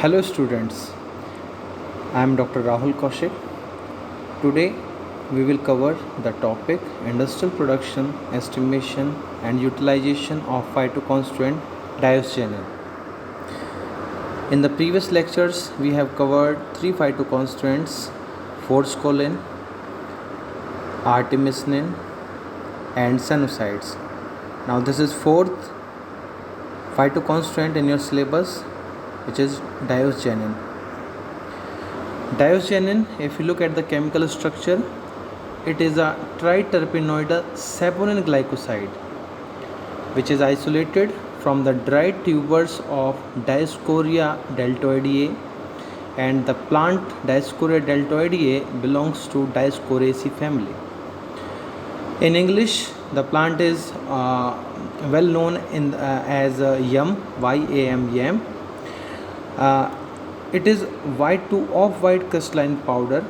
Hello students, I am Dr. Rahul Kaushik. Today we will cover the topic industrial production, estimation and utilization of phytoconstituent dioxygenin. In the previous lectures we have covered three phytoconstituents: forskolin, artemisinin and cyanosides. Now this is fourth phytoconstituent in your syllabus, which is dioxygenin. Dioxygenin, if you look at the chemical structure, it is a triterpenoidal saponin glycoside which is isolated from the dried tubers of Dioscorea deltoideae, and the plant Dioscorea deltoideae belongs to Dioscoreaceae family. In English, the plant is well known as yam, yam. It is white to off-white crystalline powder,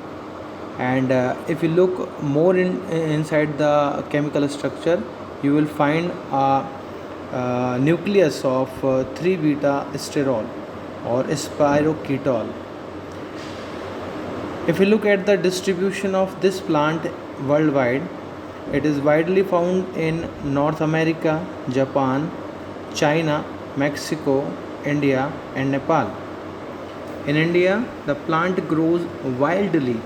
and if you look more inside the chemical structure, you will find a nucleus of 3-beta sterol or spiroketol. If you look at the distribution of this plant worldwide, it is widely found in North America, Japan, China, Mexico, India and Nepal. In India, the plant grows wildly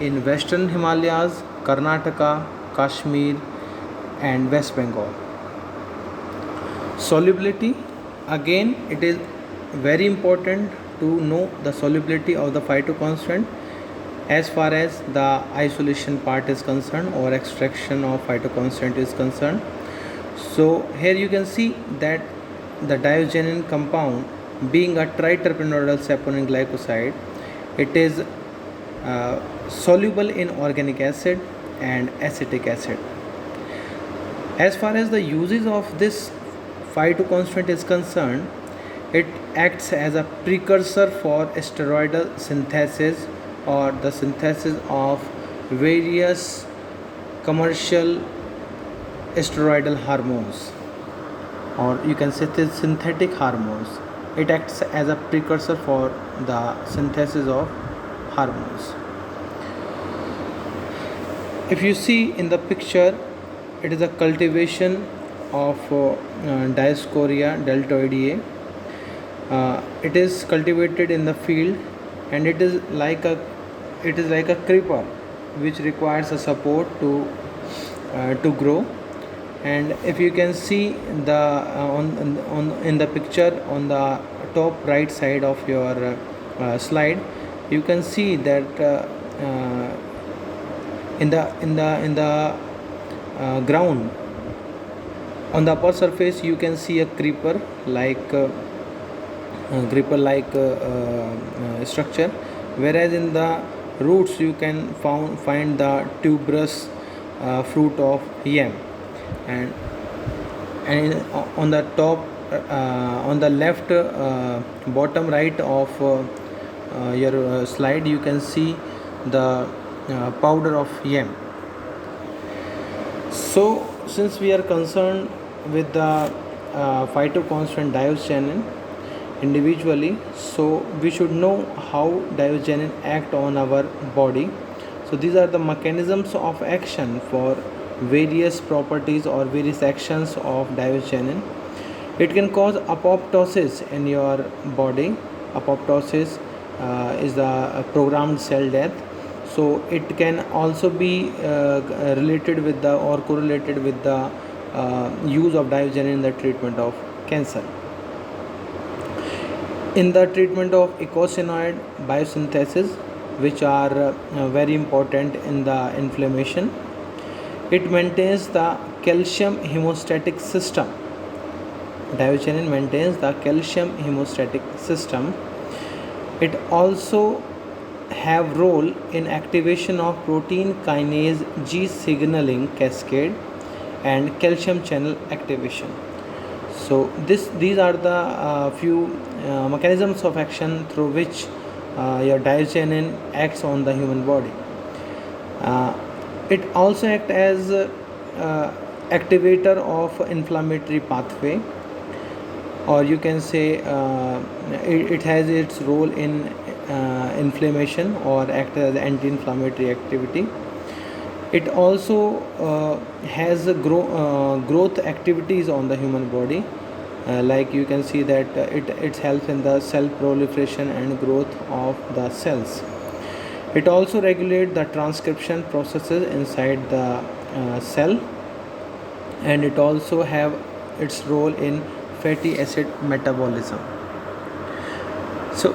in Western Himalayas, Karnataka, Kashmir and West Bengal. Solubility, again it is very important to know the solubility of the phytoconstituent as far as the isolation part is concerned or extraction of phytoconstituent is concerned. So here you can see that the dioxygenin compound, being a triterpenoidal saponin glycoside, it is soluble in organic acid and acetic acid. As far as the uses of this phytoconstituent is concerned, it acts as a precursor for steroidal synthesis or the synthesis of various commercial steroidal hormones, or you can say this synthetic hormones. It acts as a precursor for the synthesis of hormones. If you see in the picture, it is a cultivation of Dioscorea deltoideae. It is cultivated in the field, and it is like a creeper which requires a support to grow. And if you can see the in the picture on the top right side of your slide, you can see that in the ground on the upper surface you can see a creeper like structure, whereas in the roots you can find the tuberous fruit of yam. And on the top on the left bottom right of your slide, you can see the powder of yam. So since we are concerned with the phytoconstituent dioxygenin individually, so we should know how dioxygenin act on our body. So these are the mechanisms of action for various properties or various actions of dioxygenin. It can cause apoptosis in your body. Apoptosis is the programmed cell death. So it can also be related with the or correlated with the use of dioxygenin in the treatment of cancer. In the treatment of eicosanoid biosynthesis, which are very important in the inflammation, it maintains the calcium hemostatic system. Dioxygenin maintains the calcium hemostatic system. It also have role in activation of protein kinase G signaling cascade and calcium channel activation. So these are the few mechanisms of action through which your dioxygenin acts on the human body. It also acts as activator of inflammatory pathway. or you can say it has its role in inflammation or act as anti-inflammatory activity. It also has growth activities on the human body, like you can see that it helps in the cell proliferation and growth of the cells. It also regulates the transcription processes inside the cell, and it also have its role in fatty acid metabolism. So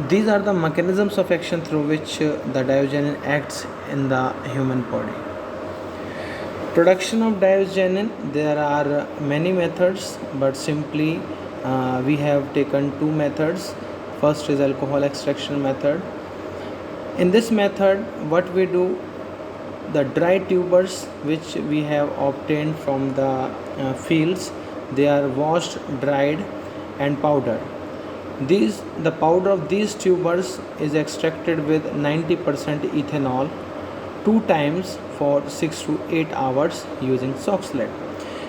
these are the mechanisms of action through which the diogenin acts in the human body. Production of diogenin, there are many methods, but simply we have taken two methods. First is alcohol extraction method. In this method, what we do, the dry tubers which we have obtained from the fields, they are washed, dried and powdered. The powder of these tubers is extracted with 90% ethanol 2 times for 6 to 8 hours using Soxhlet.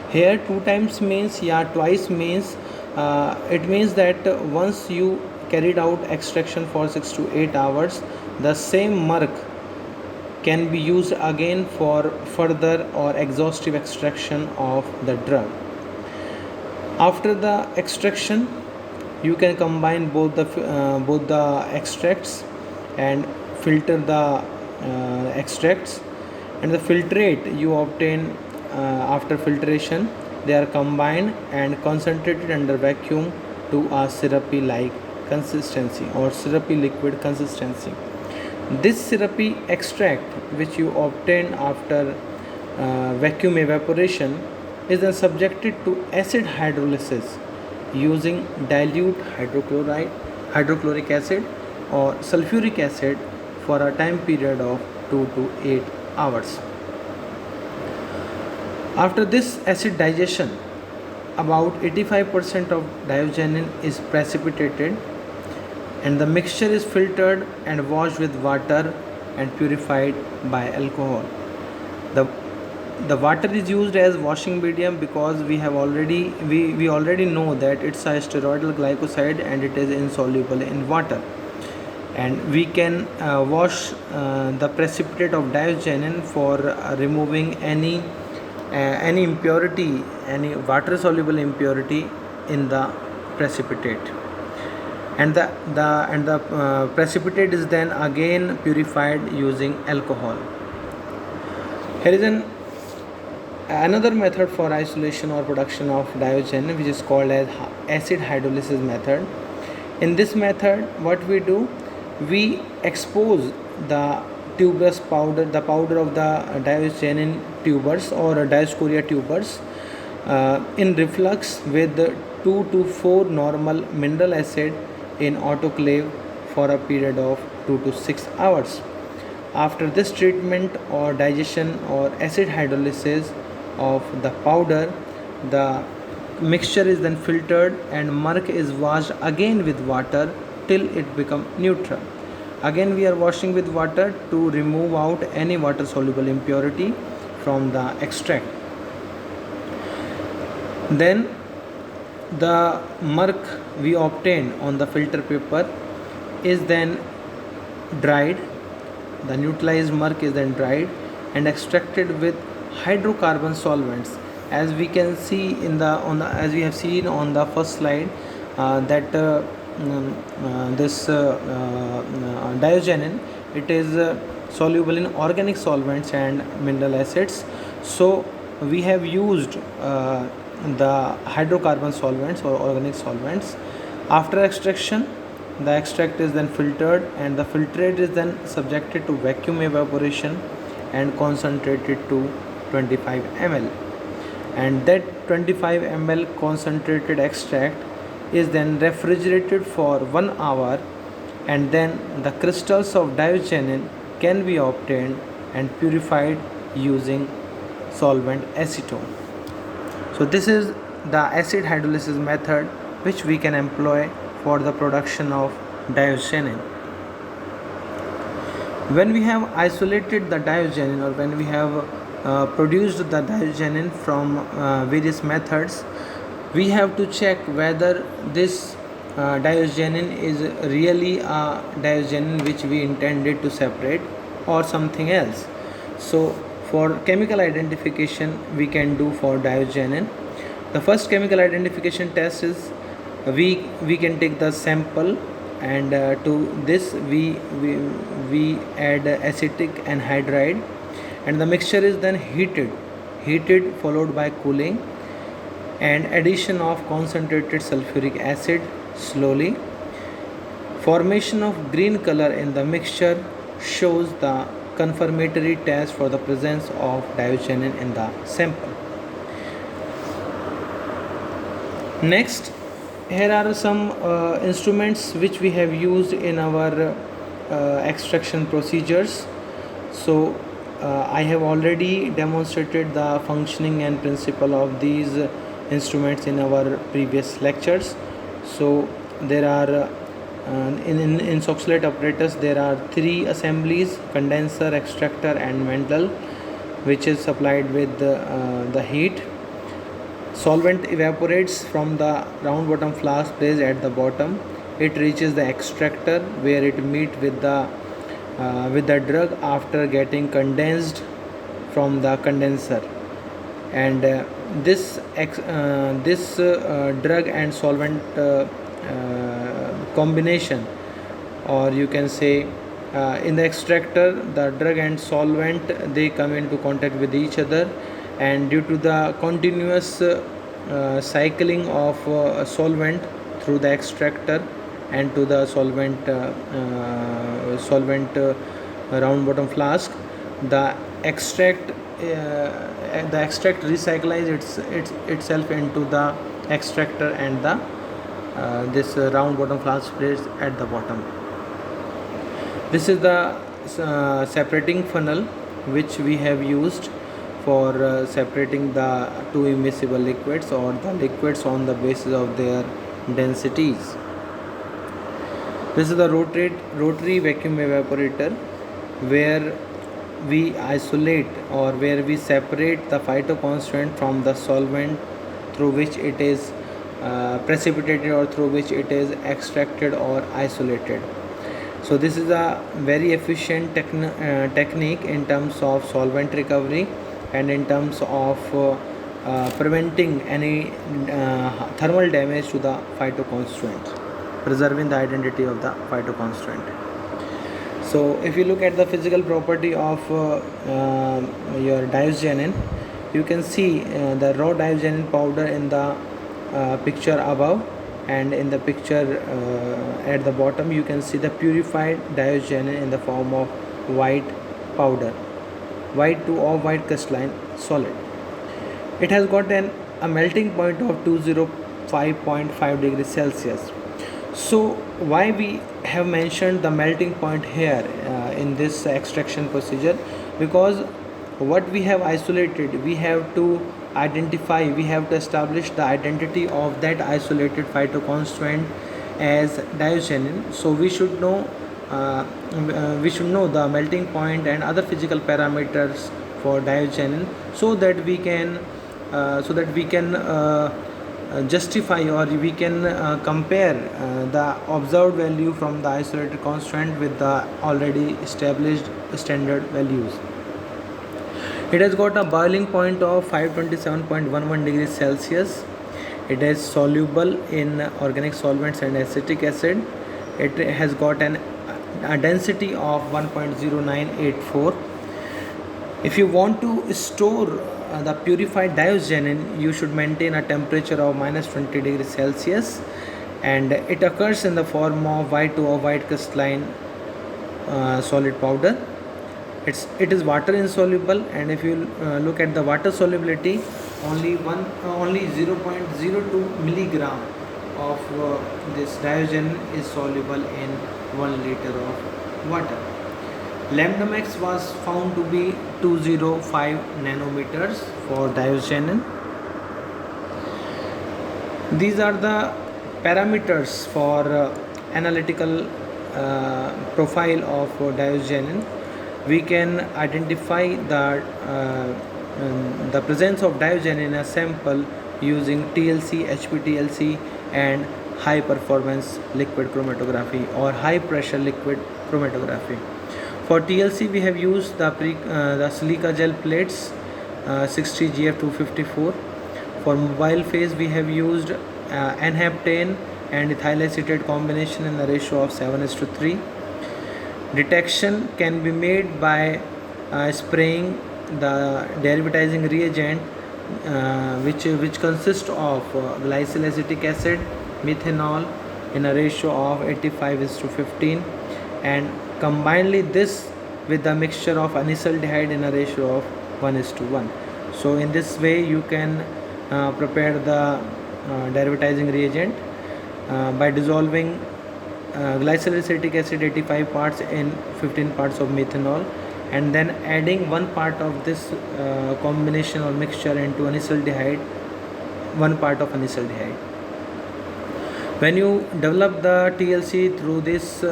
Here 2 times means, twice means, it means that once you carried out extraction for 6 to 8 hours, the same murk can be used again for further or exhaustive extraction of the drug. After the extraction, you can combine both the extracts and filter the extracts, and the filtrate you obtain after filtration, they are combined and concentrated under vacuum to a syrupy like consistency or syrupy liquid consistency. This syrupy extract which you obtain after vacuum evaporation is then subjected to acid hydrolysis using dilute hydrochloric acid or sulfuric acid for a time period of 2 to 8 hours. After this acid digestion, about 85% of diogenin is precipitated, and the mixture is filtered and washed with water and purified by alcohol. The water is used as washing medium because we already know that it's a steroidal glycoside and it is insoluble in water, and we can wash the precipitate of diogenin for removing any impurity, any water soluble impurity in the precipitate, and the precipitate is then again purified using alcohol. Here is another method for isolation or production of diogenin, which is called as acid hydrolysis method. In this method, what we do, we expose the tuberous powder, the powder of the diogenin tubers or Dioscorea tubers in reflux with 2 to 4 normal mineral acid in autoclave for a period of 2 to 6 hours. After this treatment or digestion or acid hydrolysis of the powder, the mixture is then filtered and murk is washed again with water till it becomes neutral. Again we are washing with water to remove out any water soluble impurity from the extract. Then the murk we obtain on the filter paper is then dried. The neutralized murk is then dried and extracted with hydrocarbon solvents, as we can see as we have seen on the first slide, that this diogenin, it is soluble in organic solvents and mineral acids. So we have used the hydrocarbon solvents or organic solvents. After extraction, the extract is then filtered and the filtrate is then subjected to vacuum evaporation and concentrated to 25 ml, and that 25 ml concentrated extract is then refrigerated for 1 hour, and then the crystals of diogenin can be obtained and purified using solvent acetone. So this is the acid hydrolysis method which we can employ for the production of diogenin. When we have isolated the diogenin, or when we have produced the diogenin from various methods, we have to check whether this dioxanin is really a dioxanin which we intended to separate or something else. So for chemical identification we can do for dioxanin. The first chemical identification test is we can take the sample, and to this we add acetic anhydride, and the mixture is then heated followed by cooling and addition of concentrated sulfuric acid slowly. Formation of green color in the mixture shows the confirmatory test for the presence of dioxanin in the sample. Next, here are some instruments which we have used in our extraction procedures. So I have already demonstrated the functioning and principle of these instruments in our previous lectures. So there are in Soxhlet apparatus there are three assemblies: condenser, extractor and mantle, which is supplied with the heat. Solvent evaporates from the round bottom flask placed at the bottom. It reaches the extractor where it meets with the drug after getting condensed from the condenser. And this drug and solvent combination, or you can say in the extractor the drug and solvent they come into contact with each other, and due to the continuous cycling of solvent through the extractor and to the solvent round bottom flask, the extract recycles itself into the extractor and the this round bottom flask placed at the bottom. This is the separating funnel which we have used for separating the two immiscible liquids or the liquids on the basis of their densities. This is the rotary vacuum evaporator, where we isolate or where we separate the phytoconstituent from the solvent through which it is precipitated or through which it is extracted or isolated. So this is a very efficient technique in terms of solvent recovery and in terms of preventing any thermal damage to the phytoconstituent, preserving the identity of the phytoconstituent. So if you look at the physical property of your dioxanin, you can see the raw dioxanin powder in the picture above, and in the picture at the bottom you can see the purified dioxanin in the form of white powder, white to off-white crystalline solid. It has got a melting point of 205.5 degrees Celsius. So why we have mentioned the melting point here in this extraction procedure? Because what we have isolated, we have to identify, we have to establish the identity of that isolated phytoconstituent as dioxanin. So we should know the melting point and other physical parameters for dioxanin, so that we can justify or we can compare the observed value from the isolated constituent with the already established standard values. It has got a boiling point of 527.11 degrees Celsius. It is soluble in organic solvents and acetic acid. It has got a density of 1.0984. If you want to store the purified dioxanin, you should maintain a temperature of -20 degrees Celsius, and it occurs in the form of white to off-white crystalline solid powder. It is water insoluble, and if you look at the water solubility, only 0.02 milligram of this dioxanin is soluble in 1 liter of water. Lambda max was found to be 205 nanometers for dioxanin. These are the parameters for analytical profile of dioxanin. We can identify the presence of dioxanin in a sample using TLC, HPTLC, and high performance liquid chromatography or high pressure liquid chromatography. For TLC, we have used the silica gel plates 60GF254. For mobile phase, we have used N-heptane and ethyl acetate combination in the ratio of 7:3. Detection can be made by spraying the derivatizing reagent, which consists of glycyl acetic acid, methanol in a ratio of 85:15, and combinedly this with the mixture of anisaldehyde in a ratio of 1:1. So in this way you can prepare the derivatizing reagent by dissolving glycyl acetic acid 85 parts in 15 parts of methanol, and then adding 1 part of this combination or mixture into anisaldehyde, 1 part of anisaldehyde. When you develop the TLC through this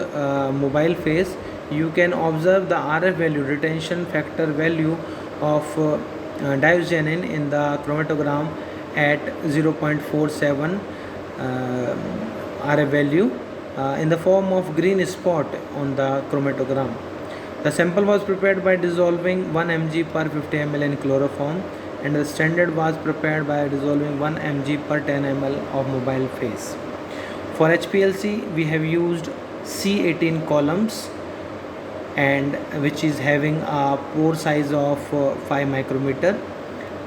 mobile phase, you can observe the RF value, retention factor value of diazoxanide in the chromatogram at 0.47 RF value in the form of green spot on the chromatogram. The sample was prepared by dissolving 1 mg per 50 ml in chloroform, and the standard was prepared by dissolving 1 mg per 10 ml of mobile phase. For HPLC, we have used C18 columns, and which is having a pore size of 5 micrometer.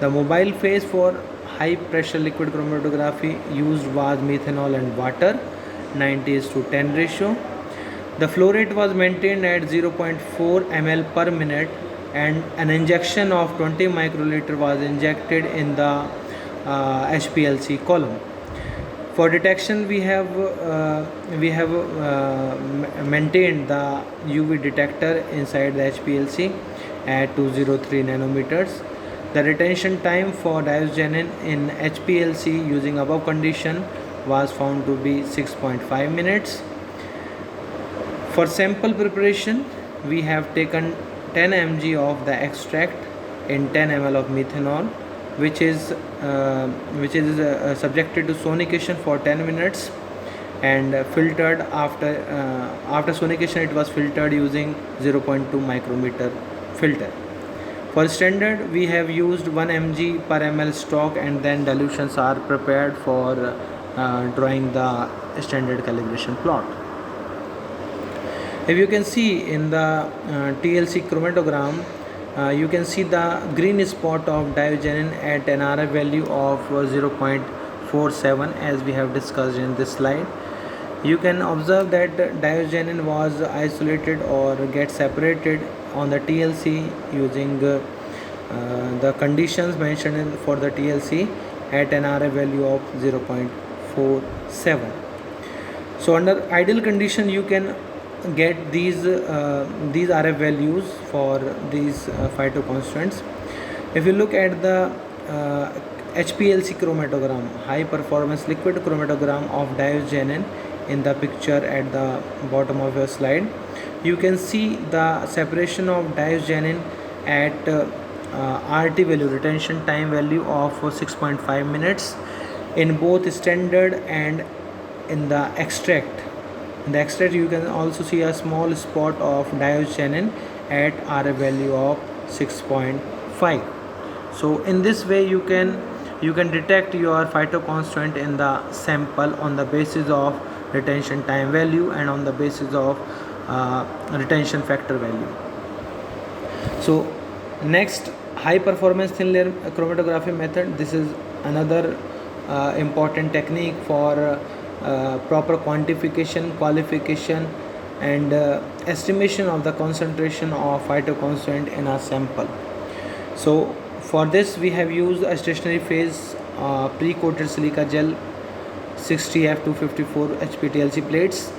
The mobile phase for high pressure liquid chromatography used was methanol and water, 90:10 ratio. The flow rate was maintained at 0.4 ml per minute, and an injection of 20 microliter was injected in the HPLC column. For detection, we have maintained the UV detector inside the HPLC at 203 nanometers. The retention time for diazoxanide in HPLC using above condition was found to be 6.5 minutes. For sample preparation, we have taken 10 mg of the extract in 10 ml of methanol, which is subjected to sonication for 10 minutes and filtered after sonication. It was filtered using 0.2 micrometer filter. For standard, we have used 1 mg per ml stock, and then dilutions are prepared for drawing the standard calibration plot. If you can see in the TLC chromatogram, you can see the green spot of diazoxanide at an RF value of 0.47, as we have discussed in this slide. You can observe that diazoxanide was isolated or get separated on the TLC using the conditions mentioned for the TLC at an RF value of 0.47. So under ideal condition, you can get these RF values for these phytoconstants. If you look at the HPLC chromatogram, high performance liquid chromatogram of diazoxanide in the picture at the bottom of your slide, you can see the separation of diazoxanide at RT value, retention time value of 6.5 minutes in both standard and in the extract. In the extract, you can also see a small spot of diazoxanide at RF value of 6.5. So in this way you can detect your phytoconstant in the sample on the basis of retention time value and on the basis of retention factor value. So next, high performance thin layer chromatography method. This is another important technique for proper quantification, qualification, and estimation of the concentration of phytoconstant in a sample. So for this, we have used a stationary phase pre-coated silica gel 60F254 HPTLC plates.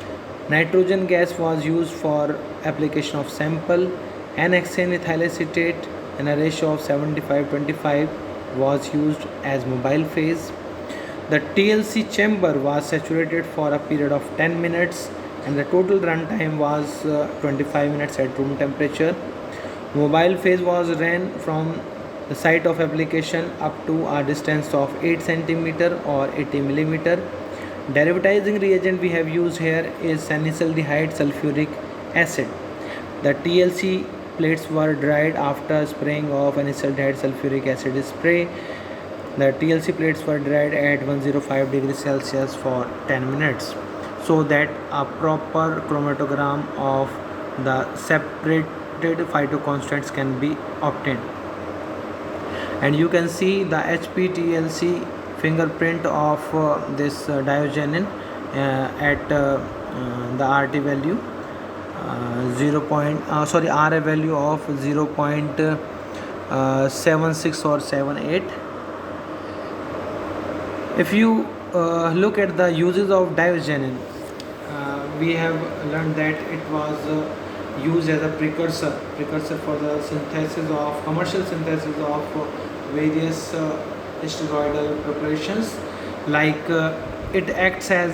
Nitrogen gas was used for application of sample. N-hexane ethyl acetate in a ratio of 75:25 was used as mobile phase. The TLC chamber was saturated for a period of 10 minutes, and the total runtime was 25 minutes at room temperature. Mobile phase was ran from The site of application up to a distance of 8 centimeter or 80 millimeter. Derivatizing reagent we have used here is salicylaldehyde sulfuric acid. The TLC plates were dried after spraying of salicylaldehyde sulfuric acid spray. The TLC plates were dried at 105 degrees Celsius for 10 minutes so that a proper chromatogram of the separated phytoconstants can be obtained. And you can see the HPTLC fingerprint of this diogenin at the RT value RA value of 0.76 or 78. If you look at the uses of diogenin, we have learned that it was used as a precursor for the synthesis of commercial synthesis of various steroidal preparations, like it acts as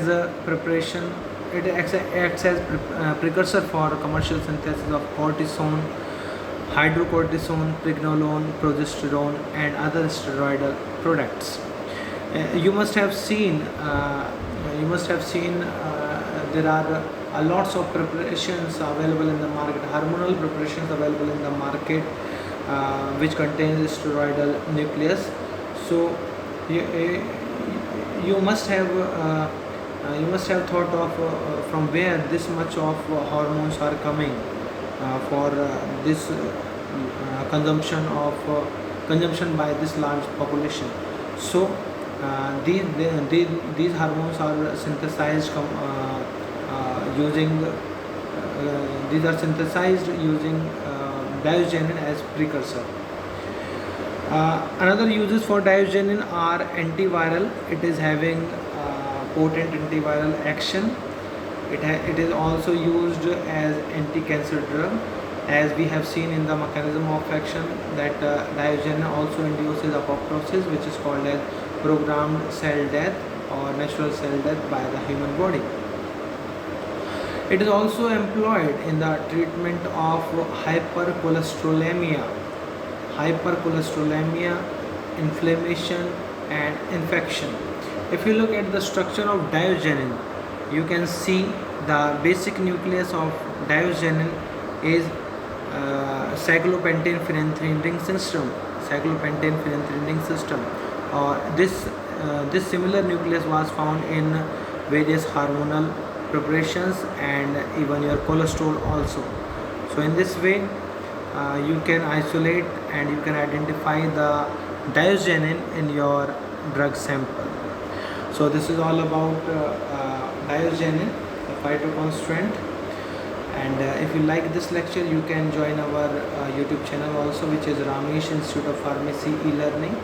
precursor for commercial synthesis of cortisone, hydrocortisone, pregnenolone, progesterone, and other steroidal products. You must have seen there are lots of preparations available in the market, hormonal preparations available in the market, which contains steroidal nucleus. So you must have thought of from where this much of hormones are coming for this consumption by this large population. So these hormones are synthesized using diogenin as precursor. Another uses for diogenin are antiviral. It is having potent antiviral action. It is also used as anti-cancer drug, as we have seen in the mechanism of action that diogenin also induces apoptosis, which is called as programmed cell death or natural cell death by the human body. It is also employed in the treatment of hypercholesterolemia, inflammation, and infection. If you look at the structure of diogenin, you can see the basic nucleus of diogenin is cyclopentane phenanthrin ring system. This similar nucleus was found in various hormonal preparations and even your cholesterol also. So in this way you can isolate and you can identify the diogenin in your drug sample. So this is all about diogenin, the phytoconstituent. And if you like this lecture, you can join our YouTube channel also, which is Ramesh Institute of Pharmacy e-learning.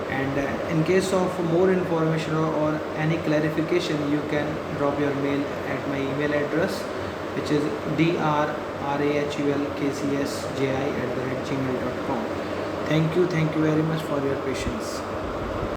And in case of more information or any clarification, you can drop your mail at my email address, which is drrahulkcsji@gmail.com. Thank you very much for your patience.